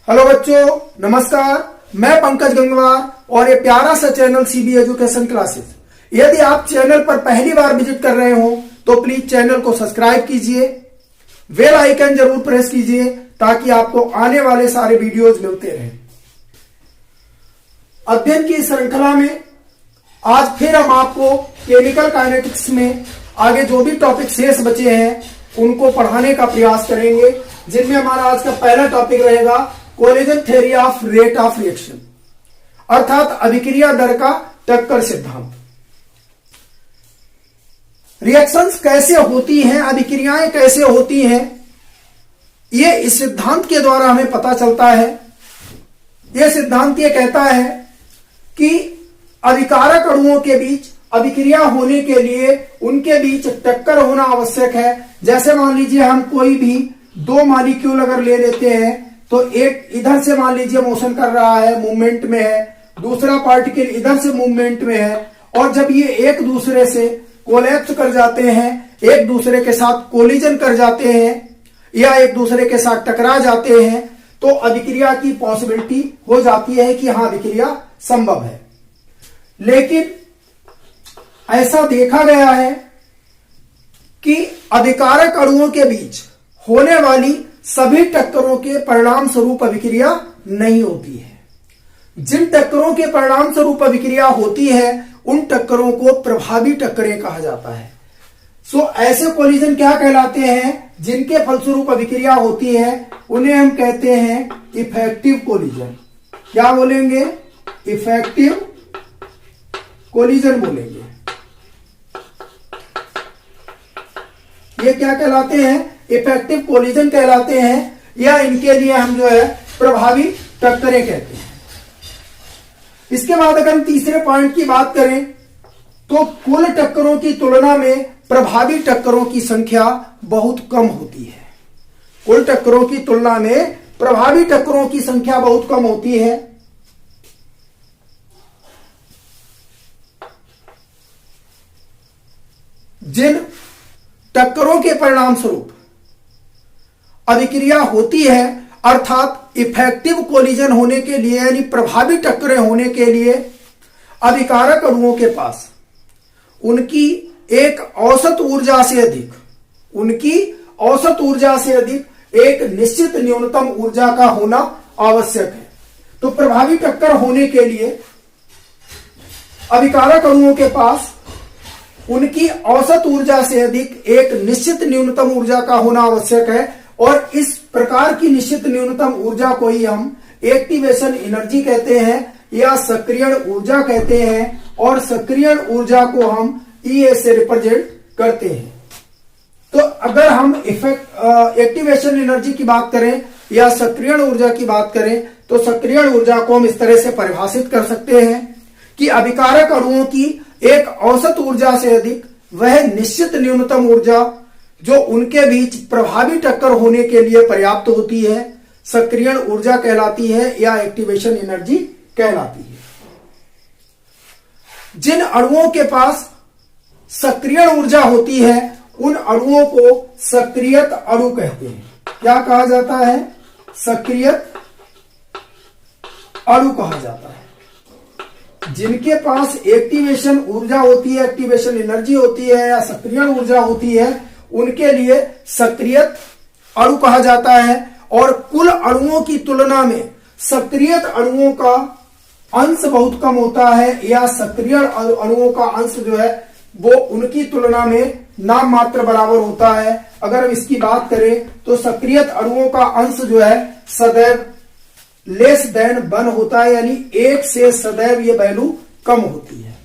Hello बच्चों, नमस्कार। मैं पंकज गंगवार और ये प्यारा सा चैनल सीबी एजुकेशन क्लासेस। यदि आप चैनल पर पहली बार विजिट कर रहे हो तो प्लीज चैनल को सब्सक्राइब कीजिए, बेल आइकन जरूर प्रेस कीजिए ताकि आपको आने वाले सारे वीडियोज मिलते रहें। अध्ययन की श्रृंखला में आज फिर हम आपको केमिकल काइनेटिक्स में आगे जो भी टॉपिक शेष बचे हैं उनको पढ़ाने का प्रयास करेंगे, जिनमें हमारा आज का पहला टॉपिक रहेगा collision theory of rate of reaction, अर्थात अभिक्रिया दर का टक्कर सिद्धांत। रिएक्शंस कैसे होती हैं, अभिक्रियाएं कैसे होती हैं, ये इस सिद्धांत के द्वारा हमें पता चलता है। यह सिद्धांत ये कहता है कि अभिकारक अणुओं के बीच अभिक्रिया होने के लिए उनके बीच टक्कर होना आवश्यक है। जैसे मान लीजिए हम कोई भी दो मॉलिक्यूल अगर ले लेते हैं तो एक इधर से मान लीजिए मोशन कर रहा है, मूवमेंट में है, दूसरा पार्टिकल इधर से मूवमेंट में है, और जब ये एक दूसरे से कोलैप्स कर जाते हैं, एक दूसरे के साथ कोलिजन कर जाते हैं या एक दूसरे के साथ टकरा जाते हैं, तो अभिक्रिया की पॉसिबिलिटी हो जाती है कि हाँ अभिक्रिया संभव है। लेकिन ऐसा देखा गया है कि अभिकारक अणुओं के बीच होने वाली सभी टक्करों के परिणाम स्वरूप अभिक्रिया नहीं होती है। जिन टक्करों के परिणाम स्वरूप अभिक्रिया होती है उन टक्करों को प्रभावी टक्करें कहा जाता है। ऐसे कोलिजन क्या कहलाते हैं? जिनके फलस्वरूप अभिक्रिया होती है उन्हें हम कहते हैं इफेक्टिव कोलिजन। क्या बोलेंगे? इफेक्टिव कोलिजन बोलेंगे। ये क्या कहलाते हैं? इफेक्टिव कोलिजन कहलाते हैं, या इनके लिए हम जो है प्रभावी टक्करें कहते हैं। इसके बाद अगर हम तीसरे पॉइंट की बात करें तो कुल टक्करों की तुलना में प्रभावी टक्करों की संख्या बहुत कम होती है। कुल टक्करों की तुलना में प्रभावी टक्करों की संख्या बहुत कम होती है। जिन टक्करों के परिणाम स्वरूप अभिक्रिया होती है, अर्थात इफेक्टिव कोलिजन होने के लिए यानी प्रभावी टक्करें होने के लिए अभिकारक अणुओं के पास उनकी एक औसत ऊर्जा से अधिक एक निश्चित न्यूनतम ऊर्जा का होना आवश्यक है। तो प्रभावी टक्कर होने के लिए अभिकारक अणुओं के पास उनकी औसत ऊर्जा से अधिक एक निश्चित न्यूनतम ऊर्जा का होना आवश्यक है, और इस प्रकार की निश्चित न्यूनतम ऊर्जा को ही हम एक्टिवेशन एनर्जी कहते हैं या सक्रियण ऊर्जा कहते हैं, और सक्रियण ऊर्जा को हम E से रिप्रेजेंट करते हैं। तो अगर हम एक्टिवेशन एनर्जी की बात करें या सक्रियण ऊर्जा की बात करें तो सक्रियण ऊर्जा को हम इस तरह से परिभाषित कर सकते हैं कि अभिकारक अणुओं की एक औसत ऊर्जा से अधिक वह निश्चित न्यूनतम ऊर्जा जो उनके बीच प्रभावी टक्कर होने के लिए पर्याप्त होती है सक्रियण ऊर्जा कहलाती है या एक्टिवेशन एनर्जी कहलाती है। जिन अणुओं के पास सक्रियण ऊर्जा होती है उन अणुओं को सक्रियत अणु कहते हैं। क्या कहा जाता है? सक्रियत अणु कहा जाता है। जिनके पास एक्टिवेशन ऊर्जा होती है, एक्टिवेशन एनर्जी होती है या सक्रियण ऊर्जा होती है, उनके लिए सक्रियत अणु कहा जाता है। और कुल अणुओं की तुलना में सक्रियत अणुओं का अंश बहुत कम होता है, या सक्रिय अणुओं का अंश जो है वो उनकी तुलना में नाम मात्र बराबर होता है। अगर हम इसकी बात करें तो सक्रियत अणुओं का अंश जो है सदैव लेस देन 1 होता है, यानी 1 से सदैव ये वैल्यू कम होती है।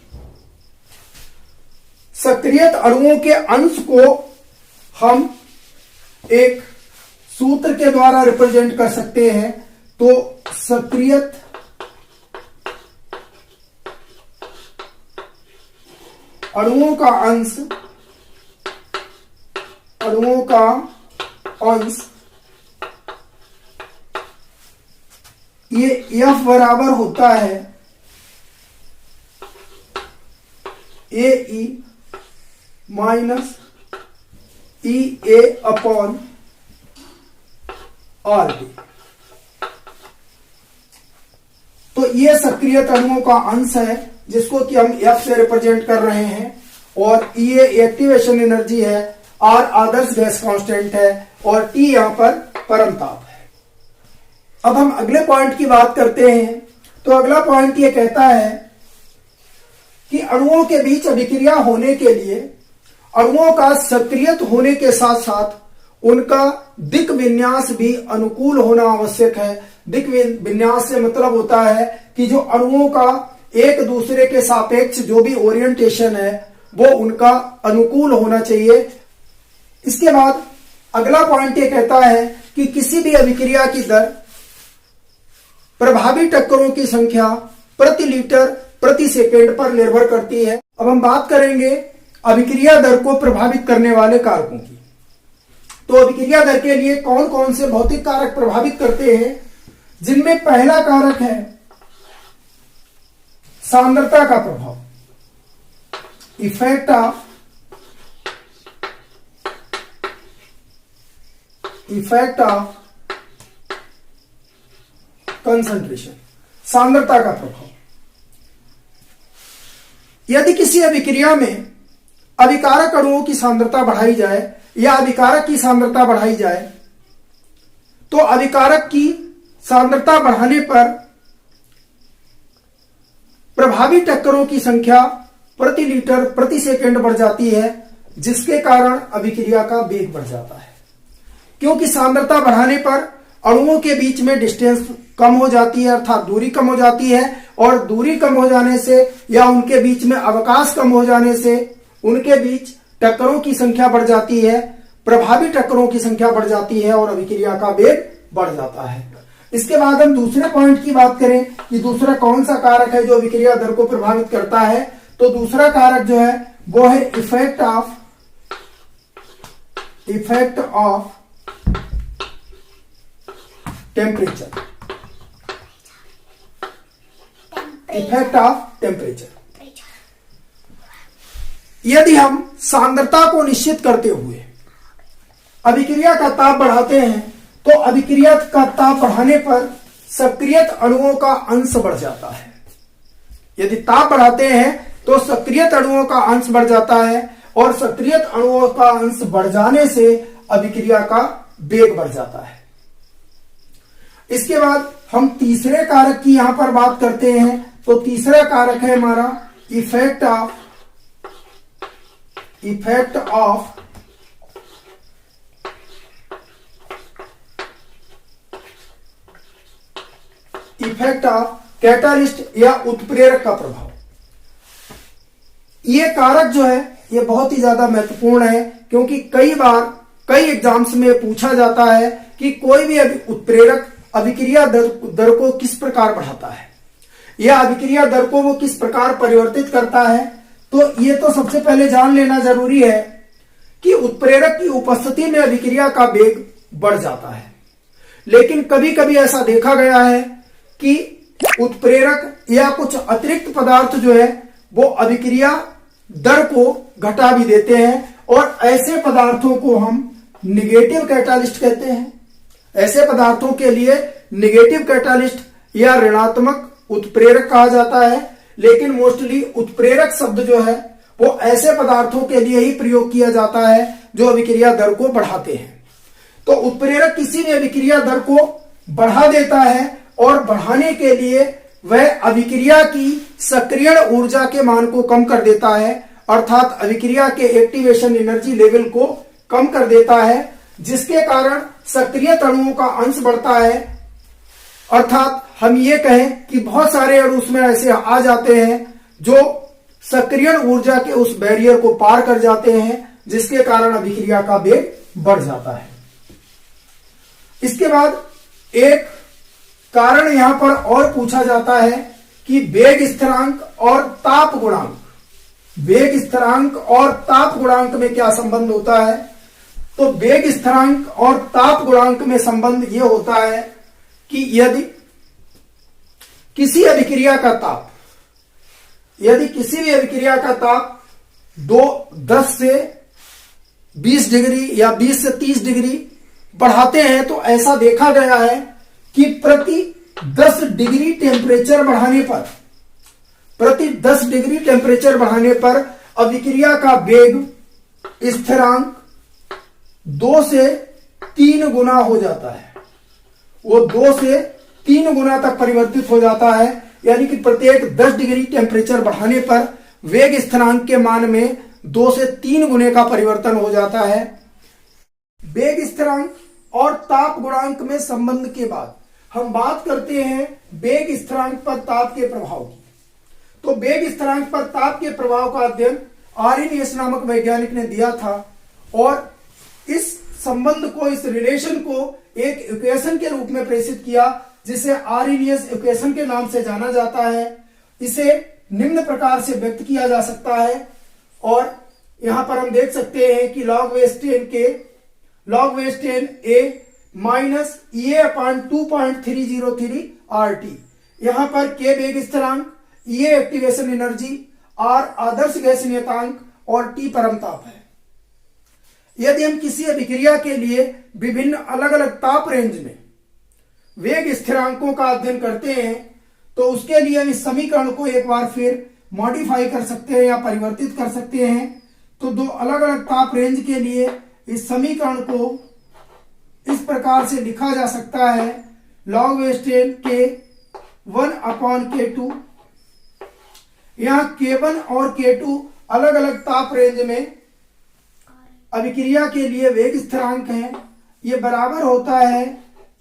सक्रियत अणुओं के अंश को हम एक सूत्र के द्वारा रिप्रेजेंट कर सकते हैं। तो सक्रियत अणुओं का अंश ये F बराबर होता है AE minus EA upon RD। तो ये सक्रिय अणुओं का अंश है जिसको कि हम F से रिप्रेजेंट कर रहे हैं, और ये एक्टिवेशन एनर्जी है, R आदर्श गैस कांस्टेंट है, और T यहां पर परमताप है। अब हम अगले पॉइंट की बात करते हैं। तो अगला पॉइंट ये कहता है कि अणुओं के बीच अभिक्रिया होने के लिए अणुओं का सक्रियत होने के साथ साथ उनका दिक् विन्यास भी अनुकूल होना आवश्यक है। दिक् विन्यास से मतलब होता है कि जो अणुओं का एक दूसरे के सापेक्ष जो भी ओरिएंटेशन है वो उनका अनुकूल होना चाहिए। इसके बाद अगला पॉइंट ये कहता है कि किसी भी अभिक्रिया की दर प्रभावी टक्करों की संख्या प्रति लीटर प्रति सेकेंड पर निर्भर करती है। अब हम बात करेंगे अभिक्रिया दर को प्रभावित करने वाले कारकों की। तो अभिक्रिया दर के लिए कौन कौन से भौतिक कारक प्रभावित करते हैं, जिनमें पहला कारक है सांद्रता का प्रभाव, इफेक्ट ऑफ कंसंट्रेशन, सांद्रता का प्रभाव। यदि किसी अभिक्रिया में अभिकारक अणुओं की सांद्रता बढ़ाई जाए या अभिकारक की सांद्रता बढ़ाई जाए तो अभिकारक की सांद्रता बढ़ाने पर प्रभावी टक्करों की संख्या प्रति लीटर प्रति सेकंड बढ़ जाती है, जिसके कारण अभिक्रिया का वेग बढ़ जाता है। क्योंकि सांद्रता बढ़ाने पर अणुओं के बीच में डिस्टेंस कम हो जाती है, अर्थात दूरी कम हो जाती है, और दूरी कम हो जाने से या उनके बीच में अवकाश कम हो जाने से उनके बीच टक्करों की संख्या बढ़ जाती है, प्रभावी टक्करों की संख्या बढ़ जाती है और अभिक्रिया का वेग बढ़ जाता है। इसके बाद हम दूसरे पॉइंट की बात करें कि दूसरा कौन सा कारक है जो अभिक्रिया दर को प्रभावित करता है, तो दूसरा कारक जो है वो है effect of temperature. Effect of temperature. यदि हम सांद्रता को निश्चित करते हुए अभिक्रिया का ताप बढ़ाते हैं तो अभिक्रिया का ताप बढ़ाने पर सक्रियत अणुओं का अंश बढ़ जाता है। यदि ताप बढ़ाते हैं तो सक्रियत अणुओं का अंश बढ़ जाता है, और सक्रियत अणुओं का अंश बढ़ जाने से अभिक्रिया का वेग बढ़ जाता है। इसके बाद हम तीसरे कारक की यहां पर बात करते हैं। तो तीसरा कारक है हमारा इफेक्ट ऑफ कैटालिस्ट या उत्प्रेरक का प्रभाव। ये कारक जो है ये बहुत ही ज्यादा महत्वपूर्ण है, क्योंकि कई बार कई एग्जाम्स में पूछा जाता है कि कोई भी उत्प्रेरक अभिक्रिया दर को किस प्रकार बढ़ाता है या अभिक्रिया दर को वो किस प्रकार परिवर्तित करता है। तो ये तो सबसे पहले जान लेना जरूरी है कि उत्प्रेरक की उपस्थिति में अभिक्रिया का वेग बढ़ जाता है, लेकिन कभी कभी ऐसा देखा गया है कि उत्प्रेरक या कुछ अतिरिक्त पदार्थ जो है वो अभिक्रिया दर को घटा भी देते हैं, और ऐसे पदार्थों को हम निगेटिव कैटालिस्ट कहते हैं। ऐसे पदार्थों के लिए निगेटिव कैटालिस्ट या ऋणात्मक उत्प्रेरक कहा जाता है, लेकिन मोस्टली उत्प्रेरक शब्द जो है वो ऐसे पदार्थों के लिए ही प्रयोग किया जाता है जो अभिक्रिया दर को बढ़ाते हैं। तो उत्प्रेरक किसी भी अभिक्रिया दर को बढ़ा देता है, और बढ़ाने के लिए वह अभिक्रिया की सक्रियण ऊर्जा के मान को कम कर देता है, अर्थात अभिक्रिया के एक्टिवेशन एनर्जी लेवल को कम कर देता है, जिसके कारण सक्रिय अणुओं का अंश बढ़ता है। अर्थात हम ये कहें कि बहुत सारे अणु उसमें ऐसे आ जाते हैं जो सक्रियण ऊर्जा के उस बैरियर को पार कर जाते हैं, जिसके कारण अभिक्रिया का वेग बढ़ जाता है। इसके बाद एक कारण यहां पर और पूछा जाता है कि वेग स्थिरांक और ताप गुणांक, वेग स्थिरांक और ताप गुणांक में क्या संबंध होता है। तो वेग स्थिरांक और ताप गुणांक में संबंध यह होता है कि यदि किसी भी अभिक्रिया का ताप 10 से 20 डिग्री या 20 से 30 डिग्री बढ़ाते हैं तो ऐसा देखा गया है कि प्रति 10 डिग्री टेम्परेचर बढ़ाने पर, प्रति 10 डिग्री टेम्परेचर बढ़ाने पर अभिक्रिया का वेग स्थिरांक 2 से 3 गुना हो जाता है। वो 2 से 3 गुना तक परिवर्तित हो जाता है, यानी कि प्रत्येक 10 डिग्री टेम्परेचर बढ़ाने पर वेग स्थिरांक के मान में 2 से 3 गुने का परिवर्तन हो जाता है। वेग स्थिरांक और ताप गुणांक में संबंध के बाद हम बात करते हैं वेग स्थिरांक पर ताप के प्रभाव की। तो वेग स्थिरांक पर ताप के प्रभाव का अध्ययन आर्रेनियस नामक वैज्ञानिक ने दिया था और इस संबंध को, इस रिलेशन को एक इक्वेशन के रूप में प्रेषित किया, जिसे आर्रेनियस इक्वेशन के नाम से जाना जाता है। इसे निम्न प्रकार से व्यक्त किया जा सकता है और यहां पर हम देख सकते हैं कि log वेज 10 के log वेज 10 a minus E A upon 2.303 RT। यहां पर K वेग स्थिरांक, E A activation energy, R आदर्श गैस नियतांक और T परमताप है। यदि हम किसी अभिक्रिया के लिए विभिन्न अलग अलग ताप रेंज में वेग स्थिरांकों का अध्ययन करते हैं तो उसके लिए हम इस समीकरण को एक बार फिर मॉडिफाई कर सकते हैं या परिवर्तित कर सकते हैं। तो दो अलग अलग ताप रेंज के लिए इस समीकरण को इस प्रकार से लिखा जा सकता है, log वेज 10 के 1 अपॉन K2। यहां K1 और K2 अलग अलग ताप रेंज में अभिक्रिया के लिए वेग स्थिरांक है। ये बराबर होता है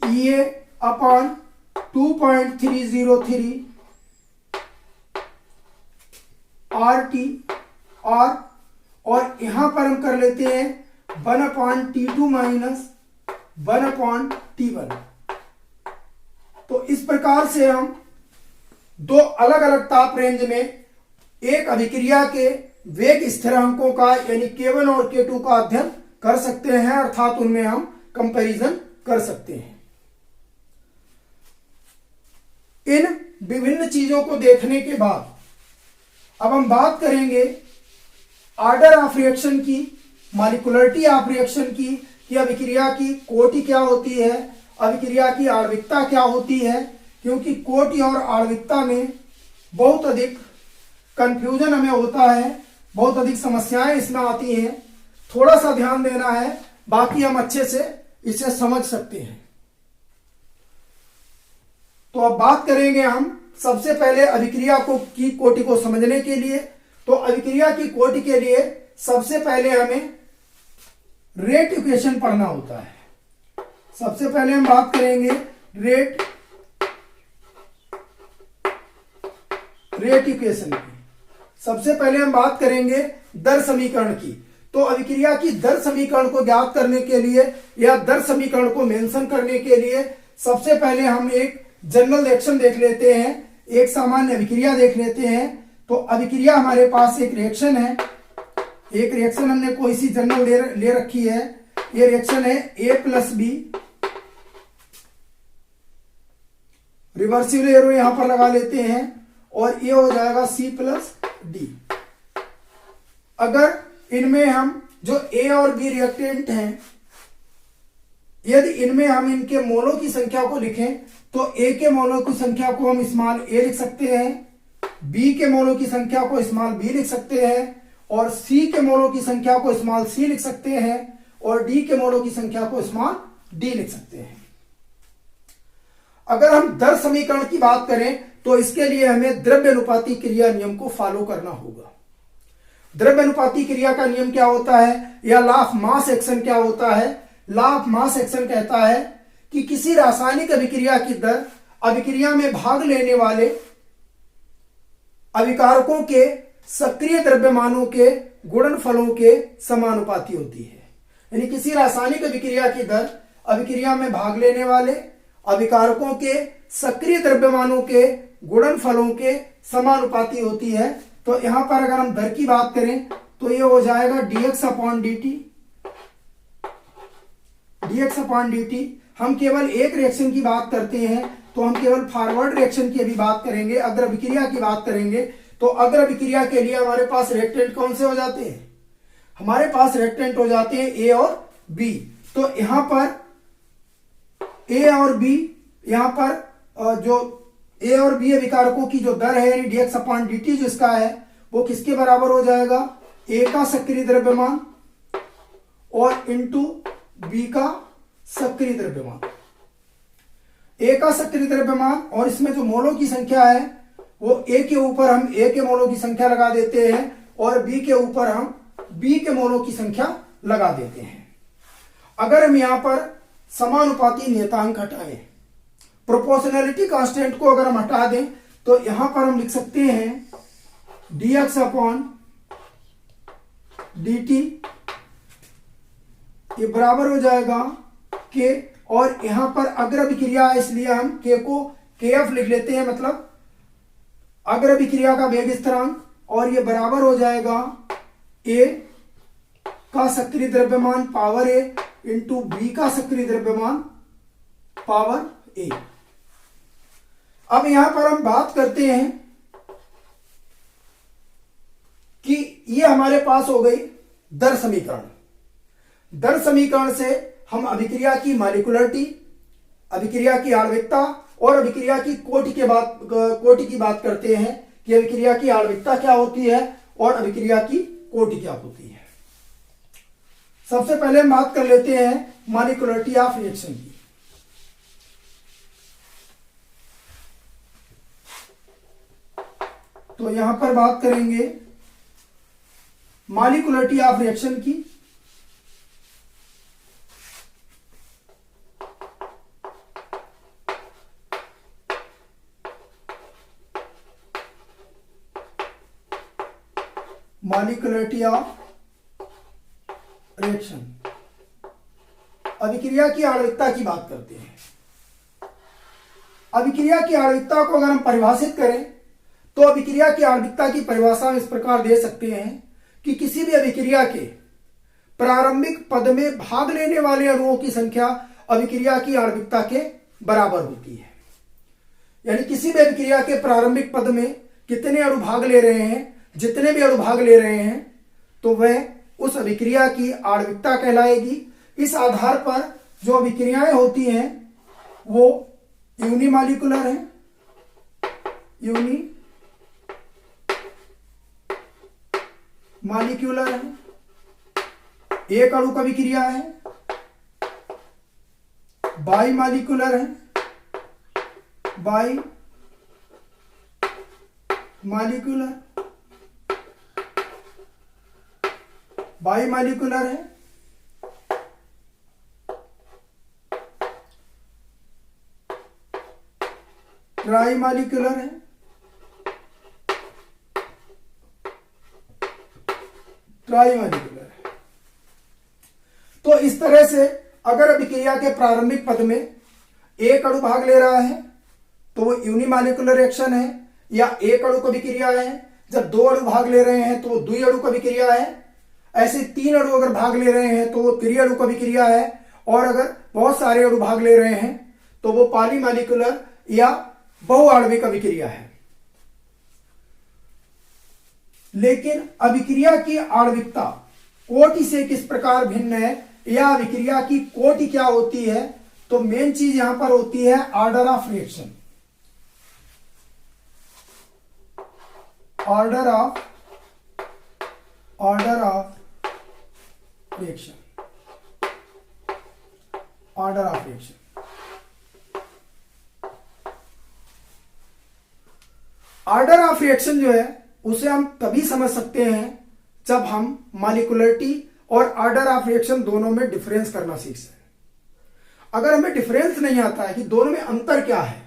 E A अपॉन 2.303 RT और यहां पर हम कर लेते हैं 1 upon T2 minus 1 upon T1। तो इस प्रकार से हम दो अलग अलग ताप रेंज में एक अभिक्रिया के वेग स्थिरांकों का यानी K1 और K2 का अध्ययन कर सकते हैं, अर्थात उनमें हम कंपैरिजन कर सकते हैं। इन विभिन्न चीजों को देखने के बाद अब हम बात करेंगे ऑर्डर ऑफ रिएक्शन की, मॉलिक्यूलरिटी ऑफ रिएक्शन की, कि अभिक्रिया की कोटि क्या होती है, अभिक्रिया की आणविकता क्या होती है, क्योंकि कोटि और आणविकता में बहुत अधिक कंफ्यूजन हमें होता है, बहुत अधिक समस्याएं इसमें आती हैं। थोड़ा सा ध्यान देना है, बाकी हम अच्छे से इसे समझ सकते हैं। तो अब बात करेंगे हम सबसे पहले अभिक्रिया की कोटि को समझने के लिए। तो अभिक्रिया की कोटि के लिए सबसे पहले हमें रेट इक्वेशन पढ़ना होता है। सबसे पहले हम बात करेंगे रेट इक्वेशन की। सबसे पहले हम बात करेंगे दर समीकरण की। तो अभिक्रिया की दर समीकरण को ज्ञात करने के लिए या दर समीकरण को मेंशन करने के लिए सबसे पहले हम एक जनरल रिएक्शन देख लेते हैं, एक सामान्य अभिक्रिया देख लेते हैं। तो अभिक्रिया हमारे पास एक रिएक्शन है, एक रिएक्शन हमने कोई सी जनरल ले रखी है। ये रिएक्शन है A plus B, reversible arrow यहां पर लगा लेते हैं और ये हो जाएगा C प्लस डी। अगर इनमें हम जो A और B रिएक्टेंट हैं, यदि इनमें हम इनके मोलों की संख्या को लिखें तो A के मोलों की संख्या को हम स्मॉल a लिख सकते हैं, B के मोलों की संख्या को स्मॉल b लिख सकते हैं और C के मोलों की संख्या को स्मॉल c लिख सकते हैं और D के मोलों की संख्या को स्मॉल d लिख सकते हैं। अगर हम दर समीकरण की बात करें तो इसके लिए हमें द्रव्यानुपाती क्रिया नियम को फॉलो करना होगा। द्रव्यानुपाती क्रिया का नियम क्या होता है या लॉ ऑफ मास एक्शन क्या होता है? लॉ ऑफ मास एक्शन कहता है कि किसी रासायनिक अभिक्रिया की दर अभिक्रिया में भाग लेने वाले अभिकारकों के सक्रिय द्रव्यमानों के गुणनफलों के समानुपाती होती है। यानी किसी रासायनिक अभिक्रिया की दर अभिक्रिया में भाग लेने वाले अभिकारकों के सक्रिय द्रव्यमानों के गुणनफलों के समानुपाती होती है। तो यहां पर अगर हम दर की बात करें तो ये हो जाएगा dx upon dt। dx upon dt। हम केवल एक रिएक्शन की बात करते हैं तो हम केवल फॉरवर्ड रिएक्शन की अभी बात करेंगे। अग्र अभिक्रिया की बात करेंगे तो अग्र अभिक्रिया के लिए हमारे पास रिएक्टेंट कौन से हो जाते हैं? हमारे पास रिएक्टेंट हो जाते हैं A और B। तो यहां पर A और B यहां पर जो ए और बी अभिकारकों की जो दर है यानी dx अपॉन dt जो इसका है वो किसके बराबर हो जाएगा, ए का सक्रिय द्रव्यमान और इंटू बी का सक्रिय द्रव्यमान। ए का सक्रिय द्रव्यमान और इसमें जो मोलों की संख्या है वो ए के ऊपर हम ए के मोलों की संख्या लगा देते हैं और बी के ऊपर हम बी के मोलों की संख्या लगा देते हैं। अगर हम यहां पर समानुपाती नियतांक हटाएं, प्रोपोर्शनैलिटी कांस्टेंट को अगर हम हटा दें तो यहां पर हम लिख सकते हैं dx अपॉन dt ये बराबर हो जाएगा k, और यहां पर अग्र अभिक्रिया है इसलिए हम k को kf लिख लेते हैं, मतलब अग्र अभिक्रिया का वेग स्थिरांक, और ये बराबर हो जाएगा a का सक्रिय द्रव्यमान पावर a इंटू बी का सक्रिय द्रव्यमान पावर a। अब यहां पर हम बात करते हैं कि ये हमारे पास हो गई दर समीकरण। दर समीकरण से हम अभिक्रिया की मॉलिक्यूलरिटी, अभिक्रिया की आणविकता और अभिक्रिया की कोटि की बात करते हैं कि अभिक्रिया की आणविकता क्या होती है और अभिक्रिया की कोटि क्या होती है। सबसे पहले हम बात कर लेते हैं मॉलिक्यूलरिटी ऑफ रिएक्शन की। तो यहां पर बात करेंगे मॉलिक्यूलरिटी ऑफ रिएक्शन की। मॉलिक्यूलरिटी ऑफ रिएक्शन, अभिक्रिया की आणविकता की बात करते हैं। अभिक्रिया की आणविकता को अगर हम परिभाषित करें तो अभिक्रिया की आणविकता की परिभाषा इस प्रकार दे सकते हैं कि किसी भी अभिक्रिया के प्रारंभिक पद में भाग लेने वाले अणुओं की संख्या अभिक्रिया की आणविकता के बराबर होती है। यानी किसी भी अभिक्रिया के प्रारंभिक पद में कितने अणु भाग ले रहे हैं, जितने भी अणु भाग ले रहे हैं तो वह उस अभिक्रिया की आणविकता कहलाएगी। इस आधार पर जो अभिक्रियाएं होती हैं वो यूनिमॉलिक्यूलर है, मॉलिक्यूलर है, एक अणु का अभिक्रिया है, बाई मॉलिक्यूलर है, बाई मॉलिक्यूलर, बाई मॉलिक्यूलर है, ट्राई मॉलिक्यूलर है, ट्राई मॉलिक्यूलर है। तो इस तरह से अगर अभिक्रिया के प्रारंभिक पद में एक अणु भाग ले रहा है तो वो यूनिमॉलिक्यूलर रिएक्शन है या एक अणु का अभिक्रिया है। जब दो अणु भाग ले रहे हैं तो वो द्वि अणु का अभिक्रिया है। ऐसे तीन अणु अगर भाग ले रहे हैं तो वो त्रि-अणु का अभिक्रिया है, और अगर बहुत सारे अणु भाग ले रहे हैं तो वो पॉलीमॉलिक्यूलर या बहुआण्विक अभिक्रिया है। लेकिन अभिक्रिया की आणविकता कोटि से किस प्रकार भिन्न है या अभिक्रिया की कोटि क्या होती है, तो मेन चीज यहां पर होती है order of reaction. Order of reaction, order of reaction. Order of reaction जो है उसे हम तभी समझ सकते हैं जब हम मॉलिक्यूलरिटी और ऑर्डर ऑफ रिएक्शन दोनों में डिफरेंस करना सीख सकें। अगर हमें डिफरेंस नहीं आता है कि दोनों में अंतर क्या है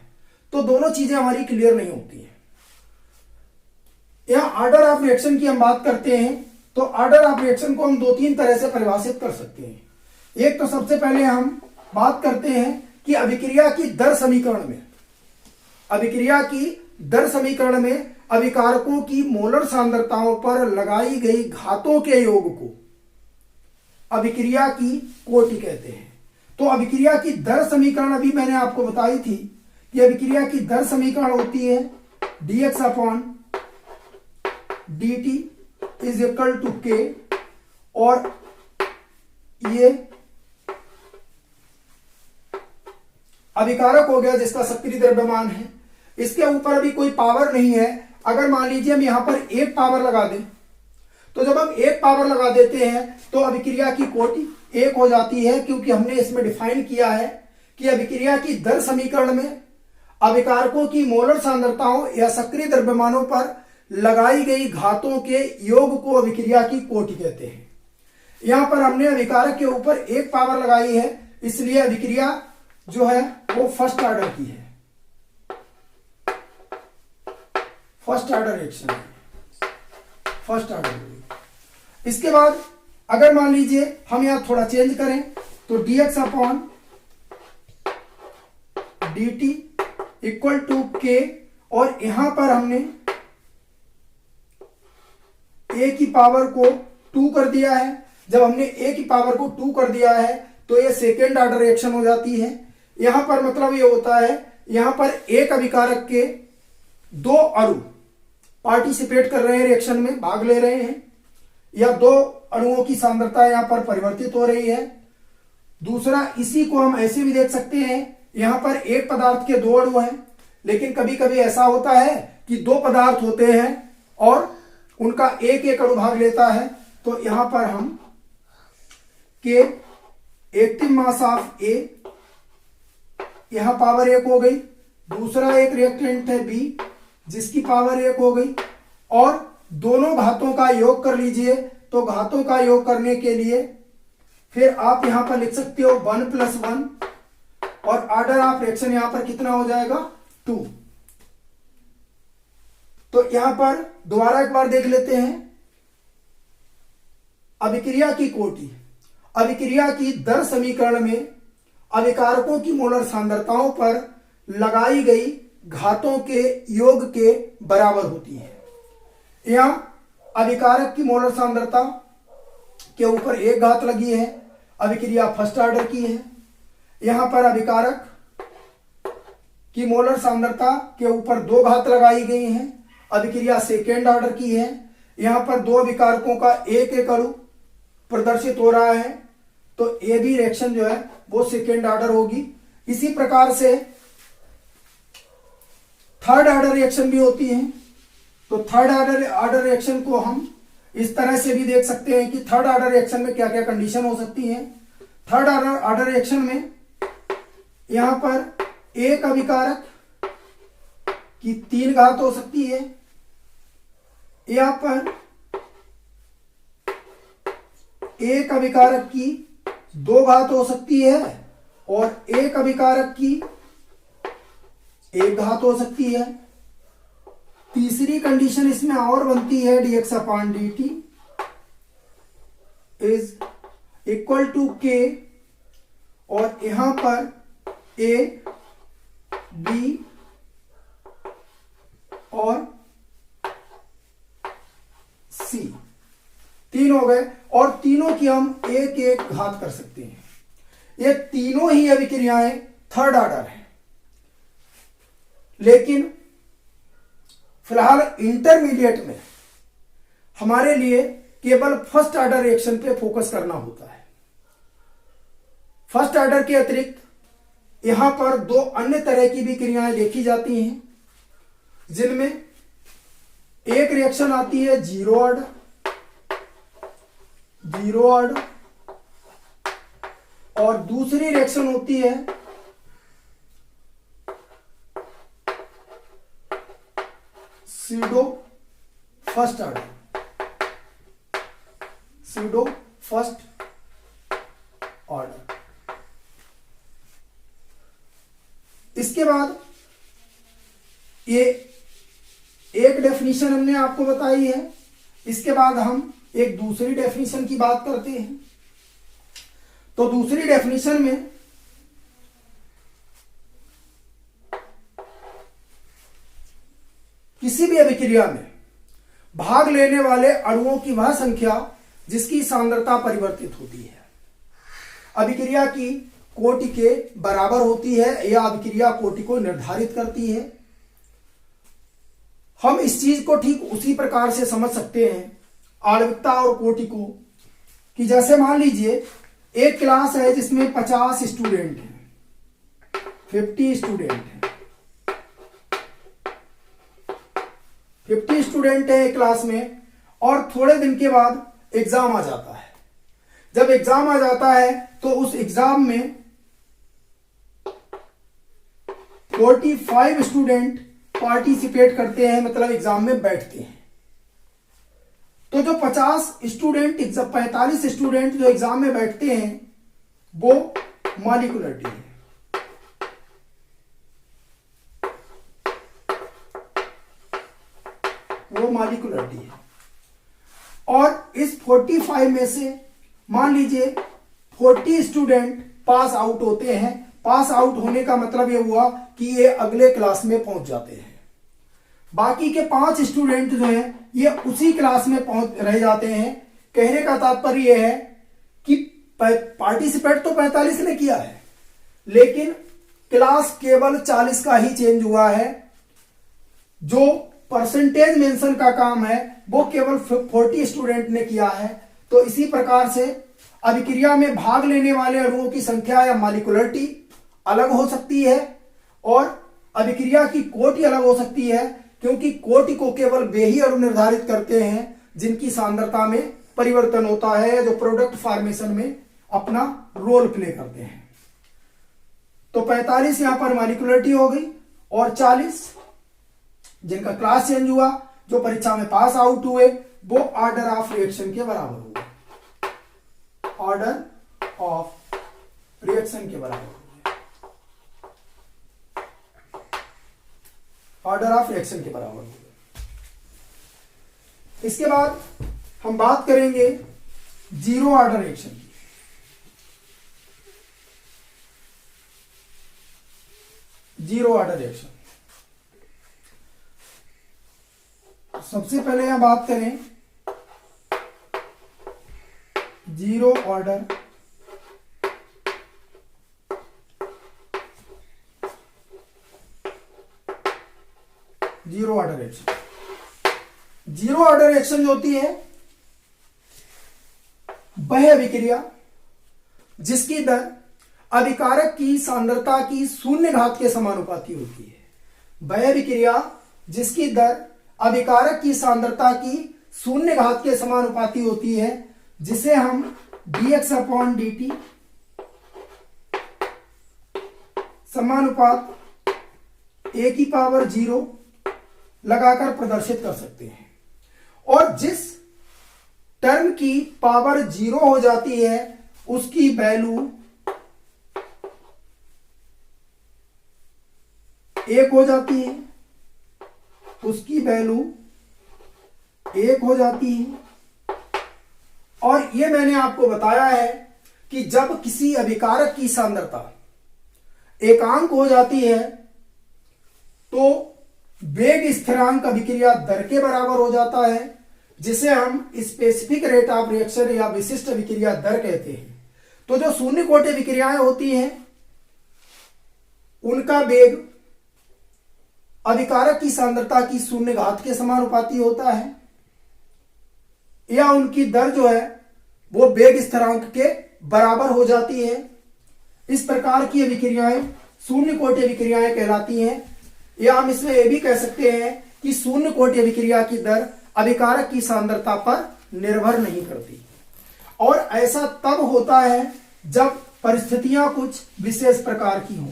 तो दोनों चीजें हमारी क्लियर नहीं होती हैं। यहां ऑर्डर ऑफ रिएक्शन की हम बात करते हैं तो ऑर्डर ऑफ रिएक्शन को हम दो तीन तरह से परिभाषित कर सकते हैं। एक तो सबसे पहले हम बात करते हैं कि अभिक्रिया की दर समीकरण में, अभिक्रिया की दर समीकरण में अभिकारकों की मोलर सांद्रताओं पर लगाई गई घातों के योग को अभिक्रिया की कोटि कहते हैं। तो अभिक्रिया की दर समीकरण अभी मैंने आपको बताई थी कि अभिक्रिया की दर समीकरण होती है dx upon dt is equal to k, और ये अभिकारक हो गया जिसका सक्रिय द्रव्यमान है, इसके ऊपर अभी कोई पावर नहीं है। अगर मान लीजिए हम यहां पर एक पावर लगा दें, तो जब हम एक पावर लगा देते हैं तो अभिक्रिया की कोटि एक हो जाती है, क्योंकि हमने इसमें डिफाइन किया है कि अभिक्रिया की दर समीकरण में अभिकारकों की मोलर सांद्रताओं या सक्रिय द्रव्यमानों पर लगाई गई घातों के योग को अभिक्रिया की कोटि कहते हैं। यहां पर हमने अभिकारक के ऊपर एक पावर लगाई है, इसलिए अभिक्रिया जो है वो फर्स्ट ऑर्डर की है, फर्स्ट ऑर्डर रिएक्शन है, फर्स्ट ऑर्डर। इसके बाद अगर मान लीजिए हम यहां थोड़ा चेंज करें तो dx upon dt equal to k, और यहां पर हमने a की पावर को 2 कर दिया है। जब हमने a की पावर को 2 कर दिया है तो ये सेकेंड ऑर्डर रिएक्शन हो जाती है। यहां पर मतलब ये होता है, यहां पर एक अभिकारक के दो अणु पार्टिसिपेट कर रहे हैं, रिएक्शन में भाग ले रहे हैं, या दो अणुओं की सांद्रता यहां पर परिवर्तित हो रही है। दूसरा, इसी को हम ऐसे भी देख सकते हैं, यहां पर एक पदार्थ के दो अणु हैं, लेकिन कभी कभी ऐसा होता है कि दो पदार्थ होते हैं और उनका एक एक अणु भाग लेता है, तो यहां पर हम के एक्टिव मास ऑफ ए, यहां पावर 1 हो गई। दूसरा एक रिएक्टेंट है बी जिसकी पावर 1 हो गई, और दोनों घातों का योग कर लीजिए। तो घातों का योग करने के लिए फिर आप यहां पर लिख सकते हो 1 + 1, और ऑर्डर ऑफ रिएक्शन यहां पर कितना हो जाएगा 2। तो यहां पर दोबारा एक बार देख लेते हैं। अभिक्रिया की कोटि, अभिक्रिया की दर समीकरण में अभिकारकों की मोलर सांद्रताओं पर लगाई गई घातों के योग के बराबर होती है। यहां अभिकारक की मोलर सांद्रता के ऊपर एक घात लगी है, अभिक्रिया फर्स्ट ऑर्डर की है। यहां पर अभिकारक की मोलर सांद्रता के ऊपर दो घात लगाई गई हैं, अभिक्रिया सेकेंड ऑर्डर की है। यहां पर दो अभिकारकों का एक एक अणु प्रदर्शित हो रहा है, तो ए बी रिएक्शन जो है वो सेकेंड ऑर्डर होगी। इसी प्रकार से थर्ड ऑर्डर रिएक्शन भी होती है। तो थर्ड ऑर्डर रिएक्शन को हम इस तरह से भी देख सकते हैं कि थर्ड ऑर्डर रिएक्शन में क्या क्या कंडीशन हो सकती है। थर्ड ऑर्डर रिएक्शन में यहां पर एक अभिकारक की 3 घात हो सकती है, यहां पर एक अभिकारक की 2 घात हो सकती है, और एक अभिकारक की 1 घात हो सकती है। तीसरी कंडीशन इसमें और बनती है, dx upon dt is equal to k, और यहां पर a b और c 3 हो गए, और तीनों की हम एक एक घात कर सकते हैं। ये तीनों ही अभिक्रियाएं थर्ड ऑर्डर है, लेकिन फिलहाल इंटरमीडिएट में हमारे लिए केवल फर्स्ट ऑर्डर रिएक्शन पे फोकस करना होता है। फर्स्ट ऑर्डर के अतिरिक्त यहां पर 2 अन्य तरह की भी क्रियाएं देखी जाती हैं, जिनमें एक रिएक्शन आती है जीरो ऑर्डर, और दूसरी रिएक्शन होती है सीडो फर्स्ट ऑर्डर। इसके बाद ये एक डेफिनेशन हमने आपको बताई है। इसके बाद हम एक दूसरी डेफिनेशन की बात करते हैं। तो दूसरी डेफिनेशन में किसी भी अभिक्रिया में भाग लेने वाले अणुओं की वह संख्या जिसकी सांद्रता परिवर्तित होती है, अभिक्रिया की कोटि के बराबर होती है, या अभिक्रिया कोटि को निर्धारित करती है। हम इस चीज को ठीक उसी प्रकार से समझ सकते हैं आणविकता और कोटि को, कि जैसे मान लीजिए एक क्लास है जिसमें 50 स्टूडेंट हैं, 50 स्टूडेंट हैं, 50 स्टूडेंट है क्लास में, और थोड़े दिन के बाद एग्जाम आ जाता है। जब एग्जाम आ जाता है तो उस एग्जाम में 45 स्टूडेंट पार्टिसिपेट करते हैं, मतलब एग्जाम में बैठते हैं। तो जो 45 स्टूडेंट जो एग्जाम में बैठते हैं वो मॉलिक्यूलर है। वो मॉलिक्यूलर है। और इस 45 में से मान लीजिए 40 स्टूडेंट पास आउट होते हैं। पास आउट होने का मतलब ये हुआ कि ये अगले क्लास में पहुंच जाते हैं। बाकी के 5 स्टूडेंट जो हैं ये उसी क्लास में पहुंच रह जाते हैं। कहने का तात्पर्य यह है कि पार्टिसिपेट तो 45 ने किया है, लेकिन क्लास केवल 40 का ही चेंज हुआ है। जो परसेंटेज मेंशन का काम है वो केवल 40 स्टूडेंट ने किया है। तो इसी प्रकार से अभिक्रिया में भाग लेने वाले अणुओं की संख्या या मॉलिक्यूलरिटी अलग हो सकती है, और अभिक्रिया की कोटि अलग हो सकती है, क्योंकि कोटि को केवल वे ही अणु निर्धारित करते हैं जिनकी सांद्रता में परिवर्तन होता है, जो प्रोडक्ट फॉर्मेशन में अपना रोल प्ले करते हैं। तो 45 यहां पर मॉलिक्यूलरिटी हो गई, और 40 जिनका क्लास चेंज हुआ, जो परीक्षा में पास आउट हुए, वो ऑर्डर ऑफ रिएक्शन के बराबर हुआ। ऑर्डर ऑफ रिएक्शन के बराबर हुआ। ऑर्डर ऑफ रिएक्शन के बराबर हुआ। इसके बाद हम बात करेंगे जीरो ऑर्डर रिएक्शन की। जीरो ऑर्डर रिएक्शन, सबसे पहले यहां बात करें zero order reaction. Zero order reaction जो होती है वह अभिक्रिया जिसकी दर अभिकारक की सांद्रता की शून्य घात के समानुपाती होती है। वह अभिक्रिया जिसकी दर अभिकारक की सांद्रता की शून्य घात के समानुपाती होती है, जिसे हम dx/dt समानुपात a⁻0 लगाकर प्रदर्शित कर सकते हैं। और जिस टर्म की पावर 0 हो जाती है उसकी वैल्यू 1 हो जाती है, उसकी वैल्यू 1 हो जाती है। और यह मैंने आपको बताया है कि जब किसी अभिकारक की सांद्रता एकांक हो जाती है तो वेग स्थिरांक अभिक्रिया दर के बराबर हो जाता है, जिसे हम स्पेसिफिक रेट ऑफ रिएक्शन या विशिष्ट अभिक्रिया दर कहते हैं। तो जो शून्य कोटि अभिक्रियाएं होती हैं उनका वेग अभिकारक की सांद्रता की शून्य घात के समानुपाती होता है, या उनकी दर जो है वो वेग स्थिरांक के बराबर हो जाती है। इस प्रकार की अभिक्रियाएं शून्य कोटि अभिक्रियाएं कहलाती हैं। या हम इसमें यह भी कह सकते हैं कि शून्य कोटि अभिक्रिया की दर अभिकारक की सांद्रता पर निर्भर नहीं करती। और ऐसा तब होता है जब परिस्थितियां कुछ विशेष प्रकार की हों।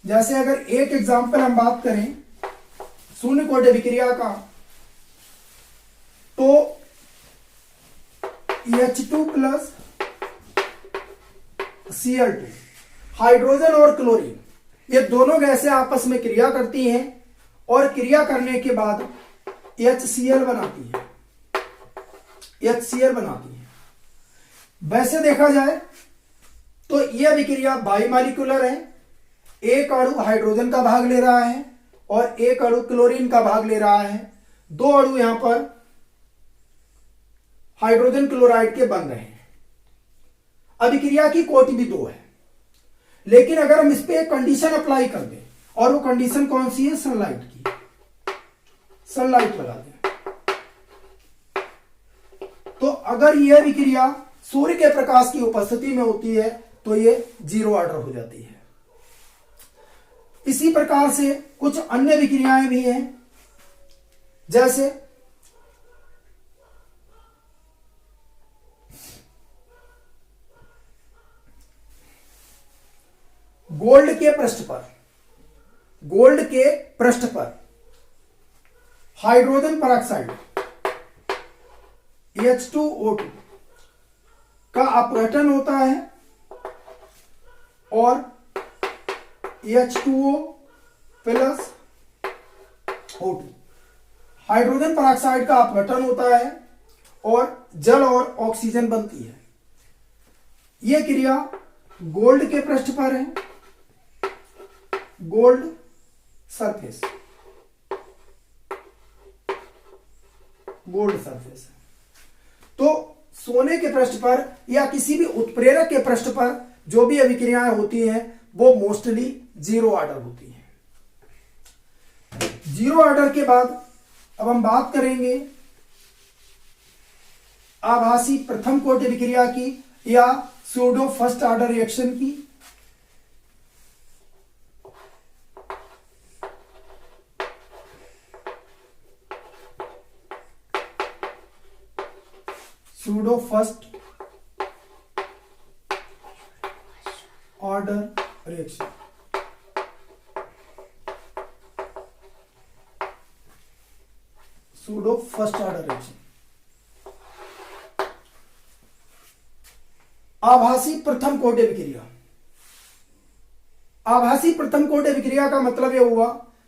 जैसे अगर एक एग्जाम्पल हम बात करें शून्य कोटि अभिक्रिया का, तो H2+ Cl2, हाइड्रोजन और क्लोरीन, ये दोनों गैसें आपस में क्रिया करती हैं और क्रिया करने के बाद HCl बनाती है। वैसे देखा जाए तो यह अभिक्रिया बाइमॉलिक्यूलर है। एक अणु हाइड्रोजन का भाग ले रहा है और एक अणु क्लोरीन का भाग ले रहा है। दो अणु यहां पर हाइड्रोजन क्लोराइड के बन रहे हैं। अभिक्रिया की कोटि भी 2 है, लेकिन अगर हम इस पे एक कंडीशन अप्लाई कर दें, और वो कंडीशन कौन सी है? सनलाइट की। सनलाइट लगा दें तो अगर यह अभिक्रिया सूर्य के प्रकाश की उपस्थिति में होती है तो ये जीरो ऑर्डर हो जाती है। इसी प्रकार से कुछ अन्य विक्रियाएं भी हैं, जैसे गोल्ड के पृष्ठ पर हाइड्रोजन परऑक्साइड H2O2 का अपघटन होता है और H2O plus O2 hydrogen peroxide का अपघटन होता है और जल और ऑक्सीजन बनती है। यह क्रिया गोल्ड के पृष्ठ पर है, गोल्ड सरफेस है। तो सोने के पृष्ठ पर या किसी भी उत्प्रेरक के पृष्ठ पर जो भी अभिक्रियाएं होती हैं वो मोस्टली जीरो ऑर्डर होती हैं। जीरो ऑर्डर के बाद अब हम बात करेंगे आभासी प्रथम कोटि अभिक्रिया की या सूडो फर्स्ट ऑर्डर रिएक्शन की। Pseudo first order reaction. Pseudo first order reaction. आभासी प्रथम कोटि अभिक्रिया। आभासी प्रथम कोटि अभिक्रिया का मतलब यह हुआ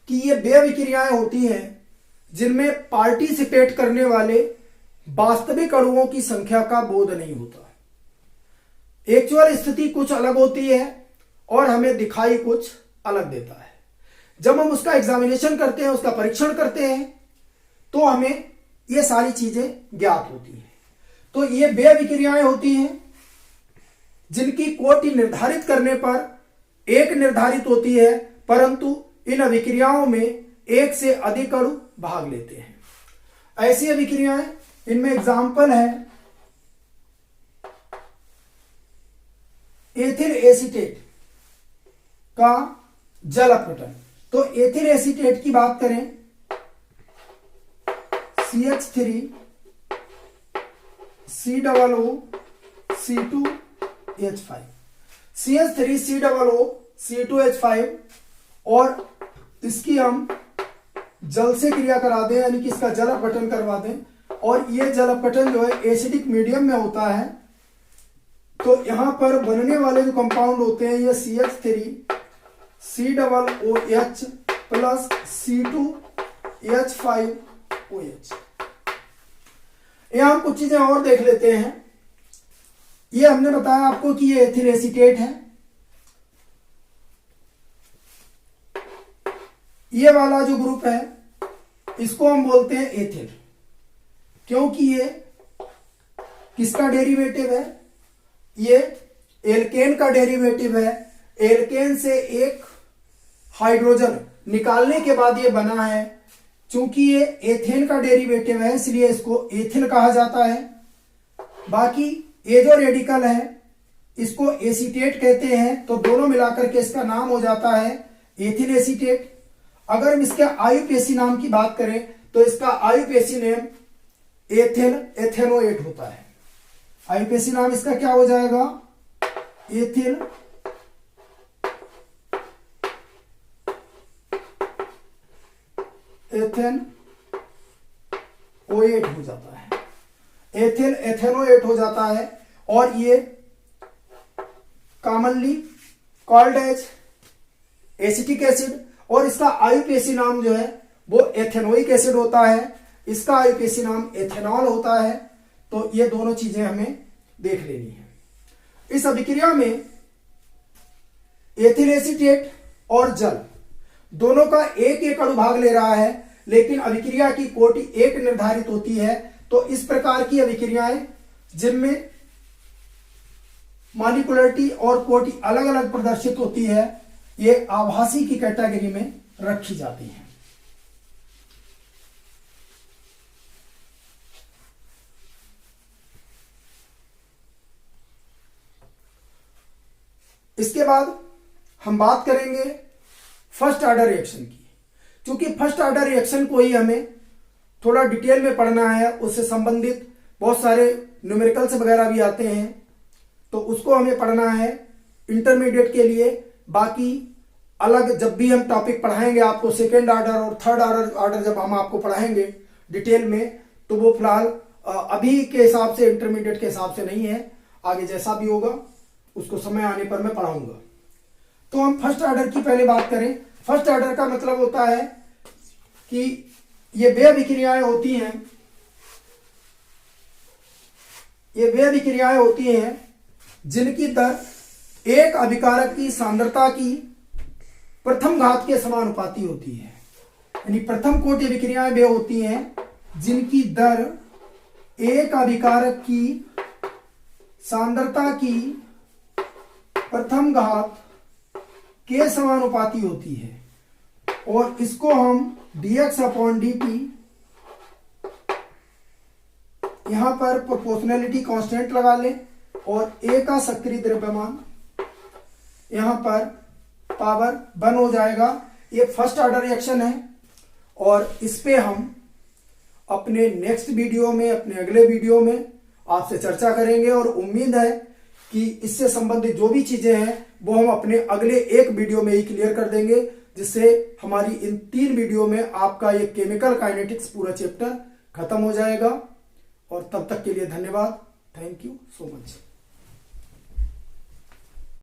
कि ये वे अभिक्रियाएं होती हैं जिनमें पार्टिसिपेट करने वाले वास्तविक अणुओं की संख्या का बोध नहीं होता। एक्चुअल स्थिति कुछ अलग होती है और हमें दिखाई कुछ अलग देता है। जब हम उसका एग्जामिनेशन करते हैं, उसका परीक्षण करते हैं, तो हमें ये सारी चीजें ज्ञात होती हैं। तो ये वे अभिक्रियाएं होती हैं जिनकी कोटि निर्धारित करने पर एक निर्धारित होती है, परंतु इन अभिक्रियाओं में एक से अधिक अणु भाग लेते हैं। ऐसी अभिक्रियाएं, इनमें एग्जाम्पल है एथिल एसीटेट का जल अपघटन। तो एथिल एसीटेट की बात करें, CH3 COO C2H5 CH3 COO C2H5 और इसकी हम जल से क्रिया करा दें, यानी कि इसका जल अपघटन करवा दें, और ये जल अपघटन जो है एसिडिक मीडियम में होता है। तो यहां पर बनने वाले जो कंपाउंड होते हैं ये CH3 COOH प्लस C2H5OH। यहां हम कुछ चीजें और देख लेते हैं। ये हमने बताया आपको कि ये एथिल एसीटेट है। ये वाला जो ग्रुप है इसको हम बोलते हैं एथिल, क्योंकि ये किसका डेरिवेटिव है? ये एल्केन का डेरिवेटिव है। एल्केन से एक हाइड्रोजन निकालने के बाद ये बना है। चूंकि ये एथेन का डेरिवेटिव है इसलिए इसको एथिल कहा जाता है। बाकी ये जो रेडिकल है इसको एसीटेट कहते हैं, तो दोनों मिलाकर के इसका नाम हो जाता है एथिल एसीटेट। अगर हम इसके आयुपेसी नाम की बात करें तो इसका आयुपेसी नेम एथिल एथेनोएट होता है। आयुपेसी नाम इसका क्या हो जाएगा? एथिल एथेनोएट हो जाता है। एथिल एथेनोएट हो जाता है और ये commonly called as acetic acid, और इसका आयुपेसी नाम जो है वो एथेनोइक एसिड होता है। इसका आयुपेसी नाम एथेनॉल होता है। तो ये दोनों चीजें हमें देख लेनी है। इस अभिक्रिया में एथिल एसीटेट और जल दोनों का एक एक अणु भाग ले रहा है, लेकिन अभिक्रिया की कोटि एक निर्धारित होती है। तो इस प्रकार की अभिक्रियाएं जिनमें मॉलिक्यूलरिटी और कोटि अलग अलग प्रदर्शित होती है, ये आभासी की कैटेगरी में रखी जाती है। इसके बाद हम बात करेंगे फर्स्ट ऑर्डर रिएक्शन की। क्योंकि फर्स्ट ऑर्डर रिएक्शन को ही हमें थोड़ा डिटेल में पढ़ना है, उससे संबंधित बहुत सारे न्यूमेरिकल्स वगैरह भी आते हैं, तो उसको हमें पढ़ना है इंटरमीडिएट के लिए। बाकी अलग जब भी हम टॉपिक पढ़ाएंगे आपको, सेकेंड ऑर्डर और थर्ड ऑर्डर जब हम आपको पढ़ाएंगे डिटेल में, तो वो फिलहाल अभी के हिसाब से, इंटरमीडिएट के हिसाब से नहीं है। आगे जैसा भी होगा उसको समय आने पर मैं पढ़ाऊंगा। तो हम फर्स्ट ऑर्डर की पहले बात करें। फर्स्ट ऑर्डर का मतलब होता है कि ये वे अभिक्रियाएं होती हैं, ये वे अभिक्रियाएं होती हैं जिनकी दर एक अभिकारक की सांद्रता की प्रथम घात के समानुपाती होती है। यानी प्रथम कोटि अभिक्रियाएं वे होती हैं जिनकी दर एक अभिकारक की सांद्रता की प्रथम घात के समानुपाती होती है, और इसको हम dx/dt, यहां पर प्रोपोर्शनैलिटी कांस्टेंट लगा लें, और A का सक्रिय द्रव्यमान यहां पर पावर 1 हो जाएगा। ये फर्स्ट ऑर्डर रिएक्शन है, और इस पे हम अपने नेक्स्ट वीडियो में, अपने अगले वीडियो में आपसे चर्चा करेंगे, और उम्मीद है कि इससे संबंधित जो भी चीजें हैं वो हम अपने अगले एक वीडियो में ही क्लियर कर देंगे, जिससे हमारी इन 3 वीडियो में आपका ये केमिकल काइनेटिक्स पूरा चैप्टर खत्म हो जाएगा। और तब तक के लिए धन्यवाद। Thank you so much.